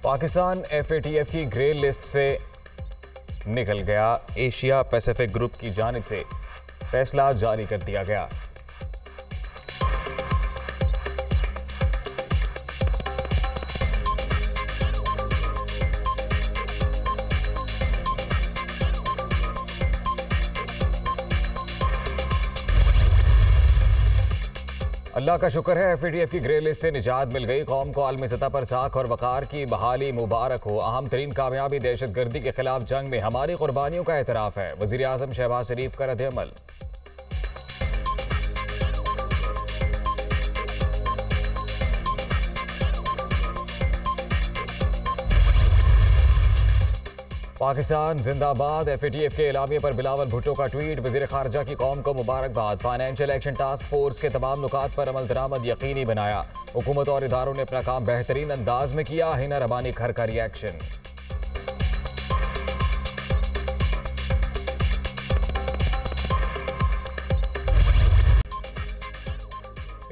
Pakistan FATF की grey list से निकल गया। एशिया पैसिफिक ग्रुप की जानिब से फैसला जारी कर दिया गया। अल्लाह का शुक्र है, FATF की ग्रे लिस्ट से निजात मिल गई। कौम को आलमी सतह पर साख और वकार की बहाली मुबारक हो। अहम तरीन कामयाबी दहशत गर्दी के खिलाफ जंग में हमारी कुर्बानियों का एतराफ़ है। वज़ीर आज़म शहबाज शरीफ का रद्द-ए-अमल। पाकिस्तान जिंदाबाद। FATF के एलामिये पर बिलावल भुट्टो का ट्वीट। वज़ीर खारजा की कौम को मुबारकबाद। फाइनेंशियल एक्शन टास्क फोर्स के तमाम नुकात पर अमल दरामद यकीनी बनाया। हुकूमत और इदारों ने अपना काम बेहतरीन अंदाज में किया। हिना रबानी खर का रिएक्शन।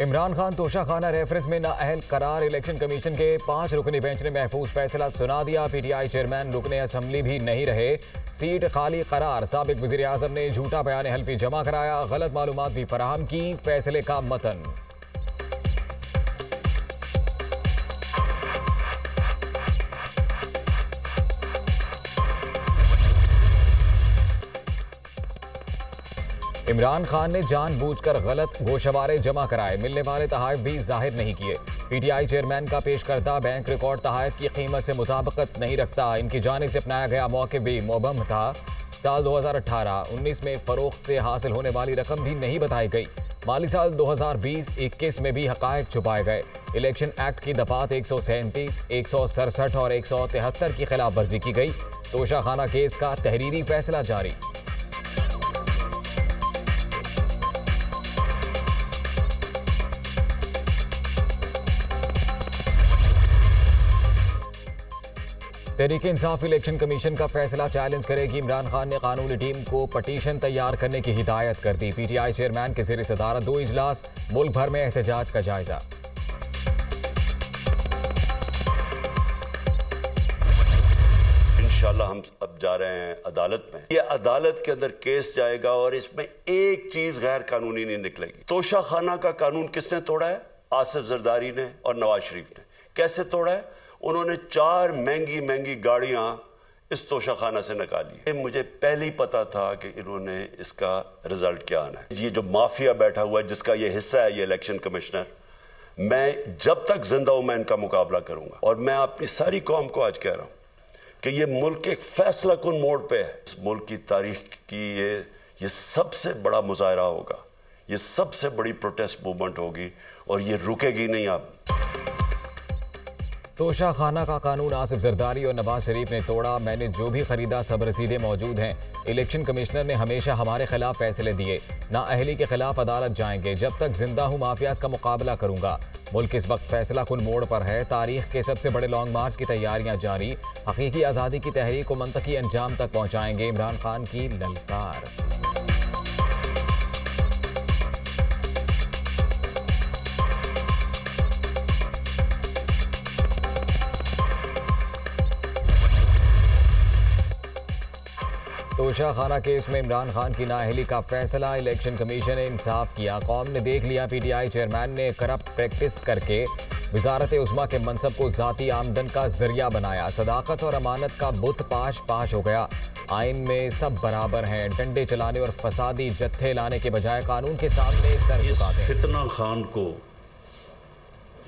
इमरान खान तोशाखाना रेफरेंस में नाअहल करार। इलेक्शन कमीशन के 5 रुकनी बेंच ने महफूज फैसला सुना दिया। PTI चेयरमैन रुकने असम्बली भी नहीं रहे। सीट खाली करार। साबिक वज़ीर आज़म ने झूठा बयान हल्फी जमा कराया। गलत मालूमात भी फराहम की। फैसले का मतन। इमरान खान ने जानबूझकर गलत गोशवारे जमा कराए। मिलने वाले तहाइफ भी जाहिर नहीं किए। PTI चेयरमैन का पेश करता बैंक रिकॉर्ड तहाइफ की कीमत से मुताबिकत नहीं रखता। इनकी जानिब से अपनाया गया मौके भी मुबहम था। साल 2018-19 में फरोख्त से हासिल होने वाली रकम भी नहीं बताई गई। माली साल 2020-21 में भी हकायक छुपाए गए। इलेक्शन एक्ट की दफात 137, 167 और 173 की खिलाफ वर्जी की गई। तोशाखाना केस का तहरीरी फैसला जारी। तहरीक इंसाफ इलेक्शन कमीशन का फैसला चैलेंज करेगी। इमरान खान ने कानूनी टीम को पटीशन तैयार करने की हिदायत कर दी। PTI चेयरमैन के ज़ेर सदारत 2 इजलास। मुल्क भर में एहतजाज का जायजा। इंशाल्लाह हम अब जा रहे हैं अदालत में। ये अदालत के अंदर केस जाएगा और इसमें एक चीज गैर कानूनी नहीं निकलेगी। तोशाखाना का कानून किसने तोड़ा है? आसिफ जरदारी ने और नवाज शरीफ ने। कैसे तोड़ा है? उन्होंने 4 महंगी महंगी गाड़ियां इस तोशाखाना से निकाली। मुझे पहले ही पता था कि इन्होंने इसका रिजल्ट क्या आना है। ये जो माफिया बैठा हुआ है जिसका ये हिस्सा है ये इलेक्शन कमिश्नर, मैं जब तक जिंदा हूं मैं इनका मुकाबला करूंगा। और मैं अपनी सारी कौम को आज कह रहा हूं कि ये मुल्क एक फैसला कुन मोड़ पे है। इस मुल्क की तारीख की ये सबसे बड़ा मुजाहरा होगा, ये सबसे बड़ी प्रोटेस्ट मूवमेंट होगी और ये रुकेगी नहीं। अब तोशाखाना का कानून आसिफ जरदारी और नवाज शरीफ ने तोड़ा। मैंने जो भी खरीदा सब रसीदें मौजूद हैं। इलेक्शन कमिश्नर ने हमेशा हमारे खिलाफ फैसले दिए। नाअहली के खिलाफ अदालत जाएंगे। जब तक जिंदा हूं माफियाज का मुकाबला करूंगा। मुल्क इस वक्त फैसला कुन मोड़ पर है। तारीख के सबसे बड़े लॉन्ग मार्च की तैयारियां जारी। हकीकी आज़ादी की तहरीक को मंतकी अंजाम तक पहुंचाएंगे। इमरान खान की ललकार। तोशाखाना केस में इमरान खान की नाअहली का फैसला। इलेक्शन कमीशन ने इंसाफ किया। कौम ने देख लिया PTI चेयरमैन ने करप्ट प्रैक्टिस करके वजारत उस्मा के मनसब को जाती आमदन का जरिया बनाया। सदाकत और अमानत का बुत पाश हो गया। आइन में सब बराबर हैं। डंडे चलाने और फसादी जत्थे लाने के बजाय कानून के सामने सर झुका दें। फितना खान को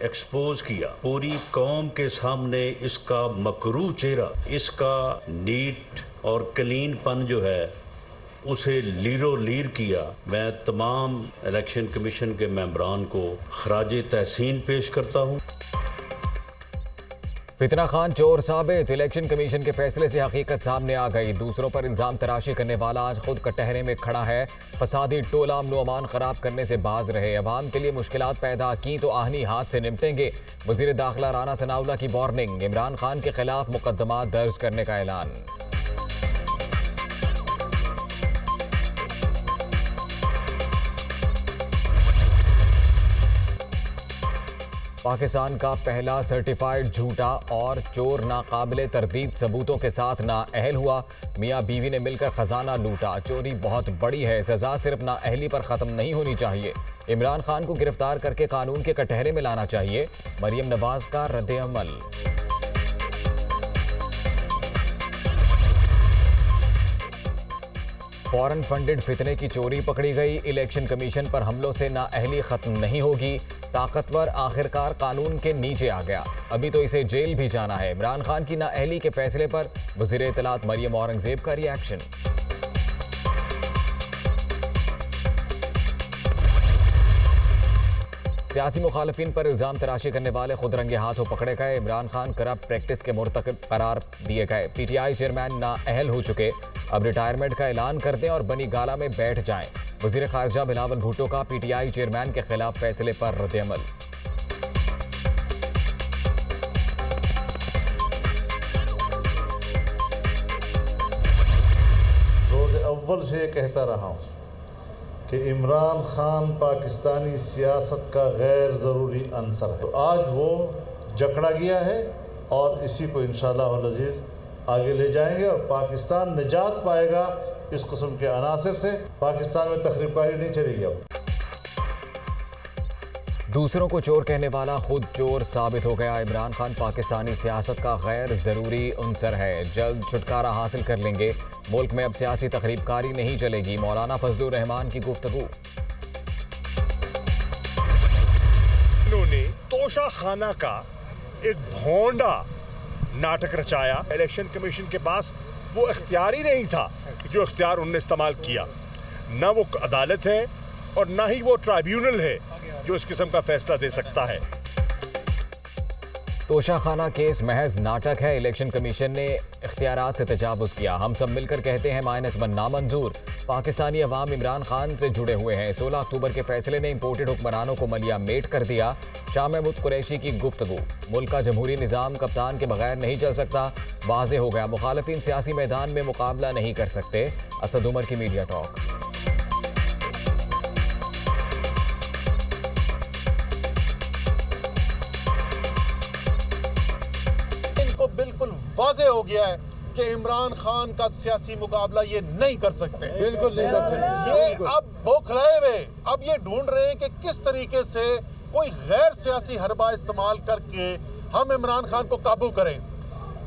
एक्सपोज किया। पूरी कौम के सामने इसका मकरू चेहरा, इसका नीट और क्लीनपन जो है उसे लीरो लीर किया। मैं तमाम इलेक्शन कमीशन के मेंबरान को खराजे तहसीन पेश करता हूँ। फितना खान चोर साबित। इलेक्शन कमीशन के फैसले से हकीकत सामने आ गई। दूसरों पर इल्जाम तराशी करने वाला आज खुद कटहरे में खड़ा है। फसादी टोला अमन अमान खराब करने से बाज रहे। अवाम के लिए मुश्किलात पैदा की तो आहनी हाथ से निपटेंगे। वजीर दाखिला राना सनाउल्लाह की वार्निंग। इमरान खान के खिलाफ मुकदमा दर्ज करने का ऐलान। पाकिस्तान का पहला सर्टिफाइड झूठा और चोर नाकाबिले तरदीद सबूतों के साथ नाअहल हुआ। मियाँ बीवी ने मिलकर खजाना लूटा। चोरी बहुत बड़ी है, सजा सिर्फ नाअहली पर खत्म नहीं होनी चाहिए। इमरान खान को गिरफ्तार करके कानून के कटहरे में लाना चाहिए। मरियम नवाज का रद्द-ए-अमल। फॉरेन फंडेड फितने की चोरी पकड़ी गई। इलेक्शन कमीशन पर हमलों से नाअहली खत्म नहीं होगी। ताकतवर आखिरकार कानून के नीचे आ गया, अभी तो इसे जेल भी जाना है। इमरान खान की नाअहली के फैसले पर वज़ीर इत्तलात मरियम औरंगजेब का रिएक्शन। सियासी मुखालिफिन पर इल्जाम तराशी करने वाले खुद रंगे हाथों पकड़े गए। इमरान खान करप्ट प्रैक्टिस के मुर्तकिब करार दिए गए। पीटीआई चेयरमैन नाअहल हो चुके, अब रिटायरमेंट का ऐलान कर दें और बनी गाला में बैठ जाएं। वज़ीर खारजा बिलावल भुट्टो का पीटीआई चेयरमैन के खिलाफ फैसले पर रद्द-ए-अमल। रोज़ अव्वल से कहता रहा हूँ कि इमरान खान पाकिस्तानी सियासत का गैर ज़रूरी अंसर है। तो आज वो जकड़ा गया है और इसी को इंशाअल्लाह अज़ीज़ आगे ले जाएंगे और पाकिस्तान निजात पाएगा इस किस्म के अनासर से। पाकिस्तान में तखरीबकारी नहीं चलेगी। अब दूसरों को चोर कहने वाला खुद चोर साबित हो गया। इमरान खान पाकिस्तानी सियासत का गैर ज़रूरी अंसर है, जल्द छुटकारा हासिल कर लेंगे। मुल्क में अब सियासी तकरीबकारी नहीं चलेगी। मौलाना फजलुर रहमान की गुफ्तगू। उन्होंने तोशा खाना का एक भोंडा नाटक रचाया। इलेक्शन कमीशन के पास वो इख्तियार ही नहीं था जो इख्तियार उन्होंने इस्तेमाल किया। ना वो अदालत है और ना ही वो ट्राइब्यूनल है जो इस किस्म का फैसला दे सकता है। तोशा खाना केस महज नाटक है। इलेक्शन कमीशन ने इख्तियारात से तजावुज़ किया। हम सब मिलकर कहते हैं -1 नामंजूर। पाकिस्तानी अवाम इमरान खान से जुड़े हुए हैं। 16 अक्टूबर के फैसले ने इंपोर्टेड हुक्मरानों को मलिया मेट कर दिया। शाह महमूद कुरैशी की गुफ्तगू। मुल्क का जमहूरी निज़ाम कप्तान के बगैर नहीं चल सकता, वाज़े हो गया। मुखालिफिन सियासी मैदान में मुकाबला नहीं कर सकते। असद उमर की मीडिया टॉक। बिल्कुल वाज़े हो गया है कि इमरान खान का सियासी मुकाबला ये नहीं कर सकते। बिल्कुल नहीं कर सकते। ये अब बौखलाए हुए अब ये ढूंढ रहे हैं कि किस तरीके से कोई गैर सियासी हरबा इस्तेमाल करके हम इमरान खान को काबू करें।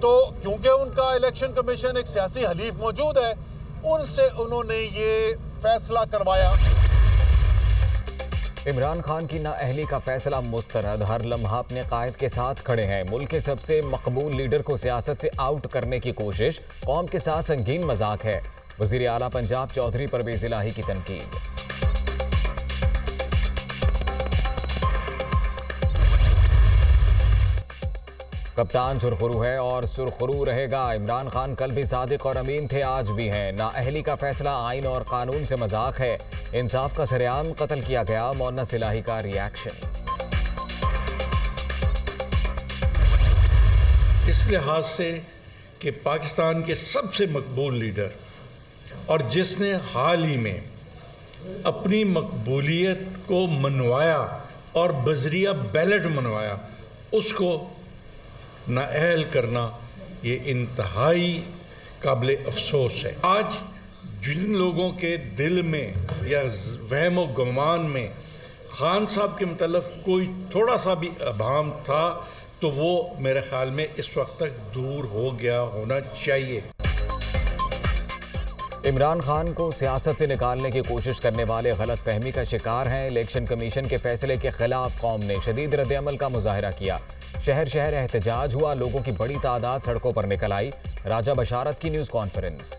तो क्योंकि उनका इलेक्शन कमीशन एक सियासी हलीफ मौजूद है, उनसे उन्होंने ये फैसला करवाया। इमरान खान की नाअहली का फैसला मुस्तरद। हर लम्हा अपने कायद के साथ खड़े हैं। मुल्क के सबसे मकबूल लीडर को सियासत से आउट करने की कोशिश कौम के साथ संगीन मजाक है। वज़ीर आला पंजाब चौधरी परवेज़ इलाही की तनकीद। कप्तान सुरखरू है और सुरखरू रहेगा। इमरान खान कल भी सादिक और अमीन थे, आज भी हैं। नाअहली का फैसला आइन और कानून से मजाक है। इंसाफ का सरेआम कत्ल किया गया। मोहन्नस इलाही का रिएक्शन। इस लिहाज से कि पाकिस्तान के सबसे मकबूल लीडर और जिसने हाल ही में अपनी मकबूलियत को मनवाया और बजरिया बैलेट मनवाया, उसको नाअहल करना ये इंतहाई काबिल अफसोस है। आज जिन लोगों के दिल में या वहम व गुमान में खान साहब के मतलब कोई थोड़ा सा भी अभाम था, तो वो मेरे ख्याल में इस वक्त तक दूर हो गया होना चाहिए। इमरान खान को सियासत से निकालने की कोशिश करने वाले गलत फहमी का शिकार हैं। इलेक्शन कमीशन के फैसले के खिलाफ कौम ने शदीद रद्द-ए-अमल का मुजाहिरा किया। शहर शहर एहतजाज हुआ। लोगों की बड़ी तादाद सड़कों पर निकल आई। राजा बशारत की न्यूज़ कॉन्फ्रेंस।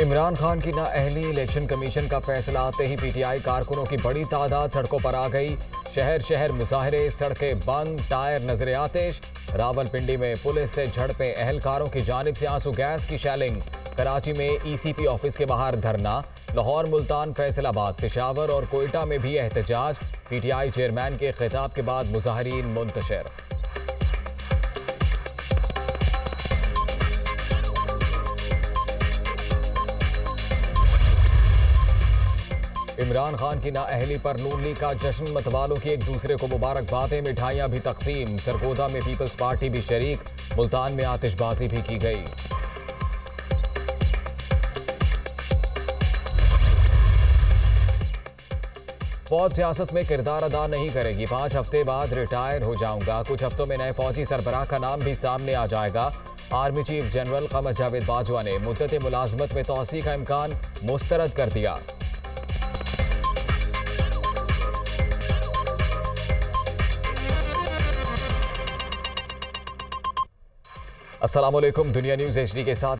इमरान खान की नाअहली। इलेक्शन कमीशन का फैसला आते ही पीटीआई कारकुनों की बड़ी तादाद सड़कों पर आ गई। शहर शहर मुजाहरे, सड़कें बंद, टायर नजरे आतिश। रावलपिंडी में पुलिस से झड़पें, एहलकारों की जानिब से आंसू गैस की शैलिंग। कराची में ईसीपी ऑफिस के बाहर धरना। लाहौर, मुल्तान, फैसलाबाद, पेशावर और कोयटा में भी एहतजाज। पीटीआई चेयरमैन के खिताब के बाद मुजाहरीन मुंतशिर। इमरान खान की नाअहली पर नून लीग का जश्न, मतवालों की एक दूसरे को मुबारकबादें, मिठाइयां भी तकसीम। सरगोदा में पीपल्स पार्टी भी शरीक, मुल्तान में आतिशबाजी भी की गई। फौज सियासत में किरदार अदा नहीं करेगी, 5 हफ्ते बाद रिटायर हो जाऊंगा। कुछ हफ्तों में नए फौजी सरबराह का नाम भी सामने आ जाएगा। Army chief general Qamar Javed Bajwa ने मुद्दत मुलाजमत में तौसी का इम्कान मुस्तरद कर दिया। अस्सलाम वालेकुम, दुनिया न्यूज़ HD के साथ